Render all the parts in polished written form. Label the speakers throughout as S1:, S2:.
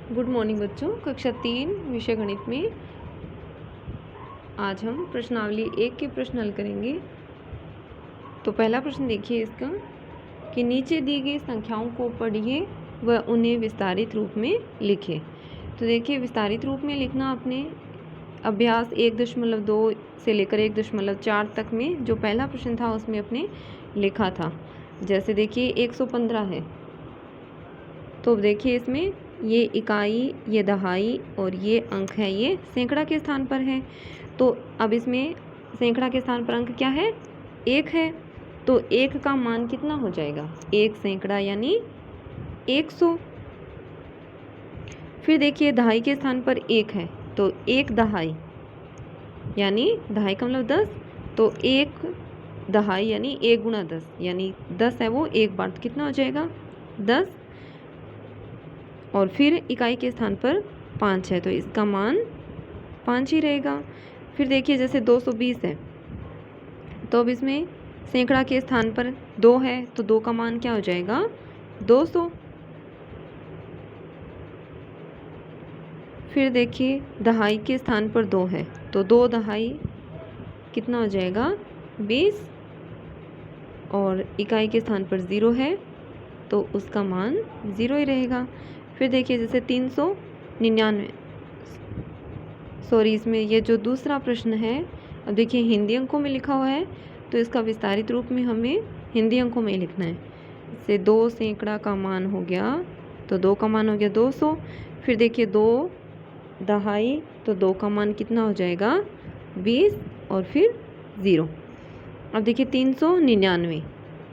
S1: Good morning बच्चों। कक्षा 3 विषय गणित में आज हम प्रश्नावली 1 के प्रश्न हल करेंगे। तो पहला प्रश्न देखिए इसका कि नीचे दी गई संख्याओं को पढ़िए व उन्हें विस्तारित रूप में लिखें। तो देखिए विस्तारित रूप में लिखना अपने अभ्यास 1.2 से लेकर 1.4 तक में जो पहला प्रश्न था उसमें अपने लिखा था। जैसे देखिए 115 है, तो देखिए इसमें ये इकाई, ये दहाई और ये अंक है, ये सैकड़ा के स्थान पर है। तो अब इसमें सैकड़ा के स्थान पर अंक क्या है? 1 है। तो 1 का मान कितना हो जाएगा? 1 सैकड़ा यानी 100। फिर देखिए दहाई के स्थान पर 1 है, तो 1 दहाई यानी दहाई का मतलब 10। तो 1 दहाई यानी 1 गुणा 10 यानी 10 है वो 1 बार, तो कितना हो जाएगा? 10। और फिर इकाई के स्थान पर 5 है, तो इसका मान 5 ही रहेगा। फिर देखिए जैसे 220 है, तो अब इसमें सैकड़ा के स्थान पर 2 है, तो 2 का मान क्या हो जाएगा? 200। फिर देखिए दहाई के स्थान पर 2 है, तो 2 दहाई कितना हो जाएगा? 20। और इकाई के स्थान पर 0 है, तो उसका मान 0 ही रहेगा। फिर देखिए जैसे 399, सॉरी इसमें ये जो दूसरा प्रश्न है, अब देखिए हिंदी अंकों में लिखा हुआ है, तो इसका विस्तारित रूप में हमें हिंदी अंकों में लिखना है। जैसे 2 सैकड़ा का मान हो गया, तो 2 का मान हो गया 200। फिर देखिए 2 दहाई, तो 2 का मान कितना हो जाएगा? 20 और फिर 0। अब देखिए 399,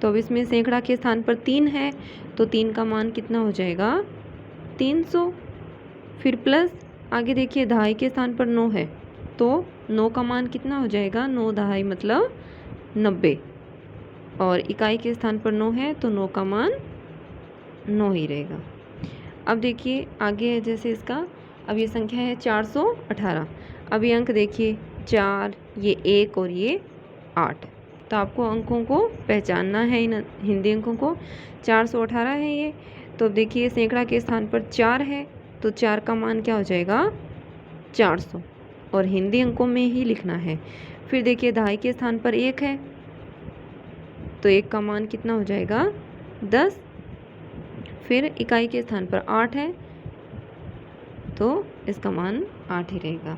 S1: तो अब इसमें सैकड़ा के स्थान पर 3 है, तो 3 का मान कितना हो जाएगा? 300। फिर प्लस आगे देखिए दहाई के स्थान पर 9 है, तो 9 का मान कितना हो जाएगा? 9 दहाई मतलब 90। और इकाई के स्थान पर 9 है, तो 9 का मान 9 ही रहेगा। अब देखिए आगे है जैसे इसका, अब ये संख्या है 418। अब ये अंक देखिए 4, ये 1 और ये 8। तो आपको अंकों को पहचानना है, इन हिंदी अंकों को। 418 है ये, तो देखिए सैकड़ा के स्थान पर 4 है, तो 4 का मान क्या हो जाएगा? 400। और हिंदी अंकों में ही लिखना है। फिर देखिए दहाई के स्थान पर 1 है, तो 1 का मान कितना हो जाएगा? 10। फिर इकाई के स्थान पर 8 है, तो इसका मान 8 ही रहेगा।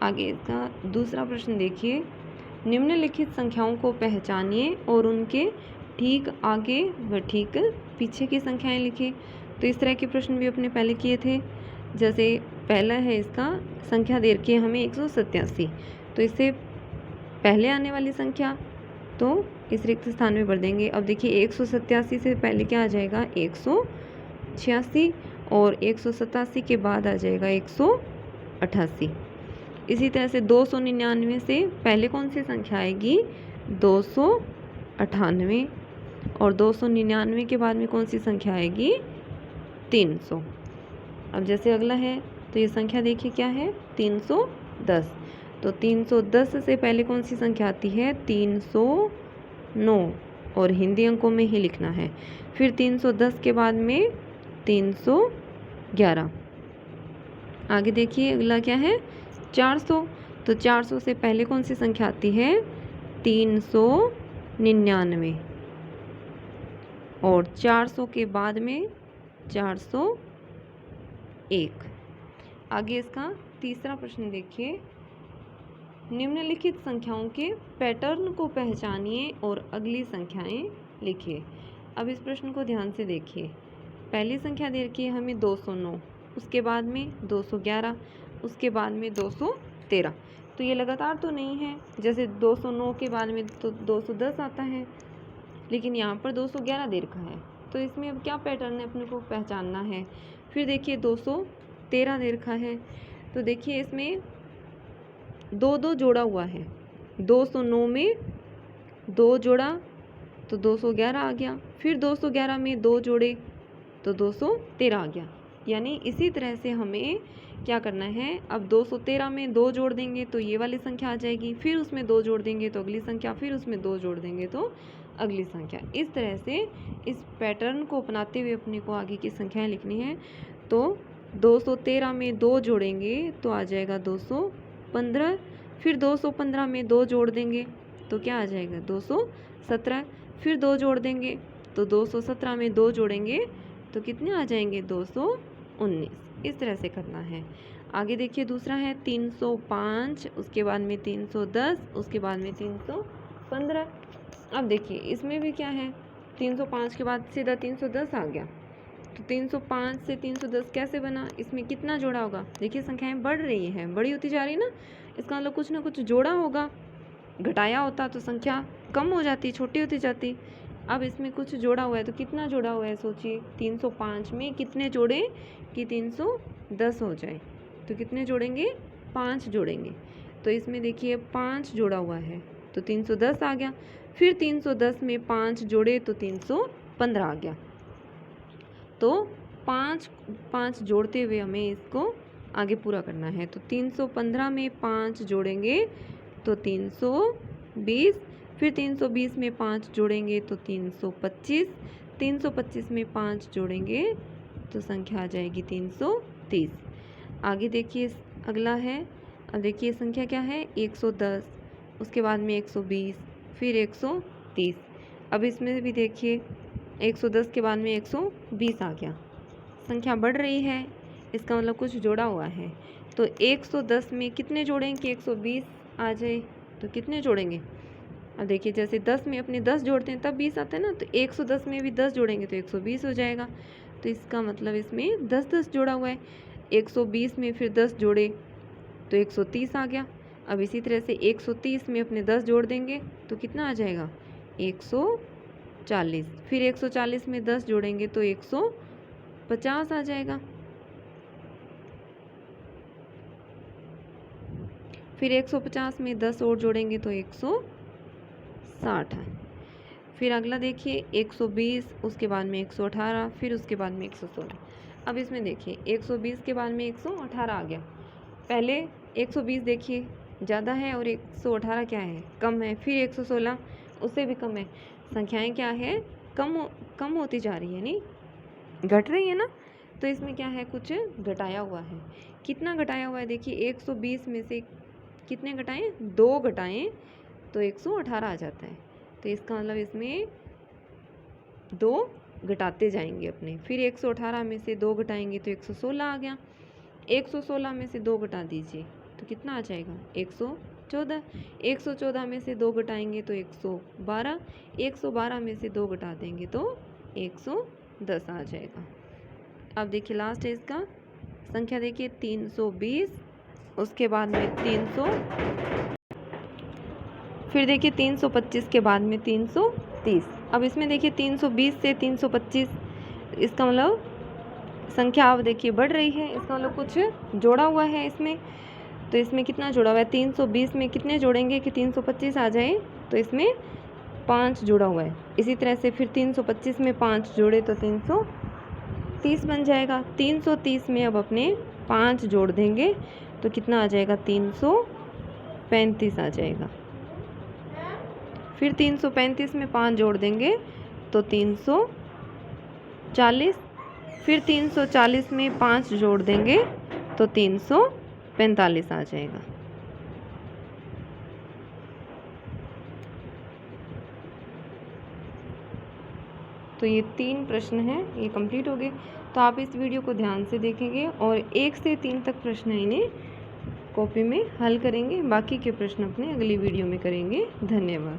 S1: आगे इसका दूसरा प्रश्न देखिए, निम्नलिखित संख्याओं को पहचानिए और उनके ठीक आगे व ठीक पीछे की संख्याएं लिखें। तो इस तरह के प्रश्न भी अपने पहले किए थे। जैसे पहला है इसका, संख्या दे रखी है हमें 187, तो इससे पहले आने वाली संख्या तो इस रिक्त स्थान में भर देंगे। अब देखिए 187 से पहले क्या आ जाएगा? 186, और 187 के बाद आ जाएगा 188। इसी तरह से 299 से पहले कौन सी संख्या आएगी? 298। और 299 के बाद में कौन सी संख्या आएगी? 300। अब जैसे अगला है, तो ये संख्या देखिए क्या है? 310। तो 310 से पहले कौन सी संख्या आती है? 309, और हिंदी अंकों में ही लिखना है। फिर 310 के बाद में 311। आगे देखिए अगला क्या है? 400। तो 400 से पहले कौन सी संख्या आती है? 399, और 400 के बाद में 401। आगे इसका तीसरा प्रश्न देखिए, निम्नलिखित संख्याओं के पैटर्न को पहचानिए और अगली संख्याएं लिखिए। अब इस प्रश्न को ध्यान से देखिए। पहली संख्या दे रखी है हमें 209, उसके बाद में 211, उसके बाद में 213। तो ये लगातार तो नहीं है, जैसे 209 के बाद में तो 210 आता है, लेकिन यहाँ पर 211 दे रखा है। तो इसमें अब क्या पैटर्न है अपने को पहचानना है। फिर देखिए 213 दे रखा है, तो देखिए इसमें 2 जोड़ा हुआ है। 209 में 2 जोड़ा तो 211 आ गया, फिर 211 में 2 जोड़े तो 213 आ गया। यानी इसी तरह से हमें क्या करना है, अब 213 में 2 जोड़ देंगे तो ये वाली संख्या आ जाएगी, फिर उसमें 2 जोड़ देंगे तो अगली संख्या, फिर उसमें 2 जोड़ देंगे तो अगली संख्या। इस तरह से इस पैटर्न को अपनाते हुए अपने को आगे की संख्याएं लिखनी है। तो 213 में 2 जोड़ेंगे तो आ जाएगा 215। फिर 215 में 2 जोड़ देंगे तो क्या आ जाएगा 217। फिर 2 जोड़ देंगे तो 217 में 2 जोड़ेंगे तो कितने आ जाएंगे 219। इस तरह से करना है। आगे देखिए दूसरा है 305, उसके बाद में 310, उसके बाद में 315। अब देखिए इसमें भी क्या है, 305 के बाद सीधा 310 आ गया। तो 305 से 310 कैसे बना, इसमें कितना जोड़ा होगा। देखिए संख्याएं बढ़ रही हैं, बड़ी होती जा रही है ना, इसका मतलब कुछ ना कुछ जोड़ा होगा। घटाया होता तो संख्या कम हो जाती, छोटी होती जाती। अब इसमें कुछ जोड़ा हुआ है तो कितना जोड़ा हुआ है सोचिए। 305 में कितने जोड़े कि 310 हो जाए, तो कितने जोड़ेंगे 5 जोड़ेंगे। तो इसमें देखिए 5 जोड़ा हुआ है तो 310 आ गया। फिर 310 में 5 जोड़े तो 315 आ गया। तो 5 जोड़ते हुए हमें इसको आगे पूरा करना है। तो 315 में 5 जोड़ेंगे तो 320। फिर 320 में 5 जोड़ेंगे तो 325। 325 में 5 जोड़ेंगे तो संख्या आ जाएगी 330। आगे देखिए अगला है, अब देखिए संख्या क्या है 110, उसके बाद में 120, फिर 130। अब इसमें भी देखिए 110 के बाद में 120 आ गया। संख्या बढ़ रही है, इसका मतलब कुछ जोड़ा हुआ है। तो 110 में कितने जोड़ेंगे कि 120 आ जाए, तो कितने जोड़ेंगे। अब देखिए जैसे 10 में अपने 10 जोड़ते हैं तब 20 आता है ना, तो 110 में भी 10 जोड़ेंगे तो 120 हो जाएगा। तो इसका मतलब इसमें 10-10 जोड़ा हुआ है। 120 में फिर 10 जोड़े तो 130 आ गया। अब इसी तरह से 130 में अपने 10 जोड़ देंगे तो कितना आ जाएगा 140। फिर 140 में 10 जोड़ेंगे तो 150 आ जाएगा। फिर 150 में 10 और जोड़ेंगे तो 160 है। फिर अगला देखिए 120, उसके बाद में 118, फिर उसके बाद में 116। अब इसमें देखिए 120 के बाद में 118 आ गया। पहले 120 देखिए ज़्यादा है और 118 क्या है कम है। फिर 116 उससे भी कम है। संख्याएं क्या है कम होती जा रही है, नहीं घट रही है ना। तो इसमें क्या है कुछ घटाया हुआ है। कितना घटाया हुआ है देखिए 120 में से कितने घटाएं 2 घटाएं तो 118 आ जाता है। तो इसका मतलब इसमें 2 घटाते जाएंगे अपने। फिर 118 में से 2 घटाएंगे तो 116 आ गया। 116 में से 2 घटा दीजिए तो कितना आ जाएगा 114। 114 में से 2 घटाएंगे तो 112। 112 में से 2 घटा देंगे तो 110 आ जाएगा। अब देखिए लास्ट है इसका संख्या देखिए 320, उसके बाद में 300, फिर देखिए 325 के बाद में 330। अब इसमें देखिए 320 से 325, इसका मतलब संख्या अब देखिए बढ़ रही है, इसका मतलब कुछ जोड़ा हुआ है इसमें। तो इसमें कितना जोड़ा हुआ है 320 में कितने जोड़ेंगे कि 325 आ जाए, तो इसमें 5 जोड़ा हुआ है। इसी तरह से फिर 325 में 5 जोड़े तो 330 बन जाएगा। 330 में अब अपने 5 जोड़ देंगे तो कितना आ जाएगा 335 आ जाएगा। फिर 335 में 5 जोड़ देंगे तो 340। फिर 340 में 5 जोड़ देंगे तो 345 आ जाएगा। तो ये 3 प्रश्न हैं, ये कंप्लीट हो गए। तो आप इस वीडियो को ध्यान से देखेंगे और 1 से 3 तक प्रश्न इन्हें कॉपी में हल करेंगे। बाकी के प्रश्न अपने अगली वीडियो में करेंगे। धन्यवाद।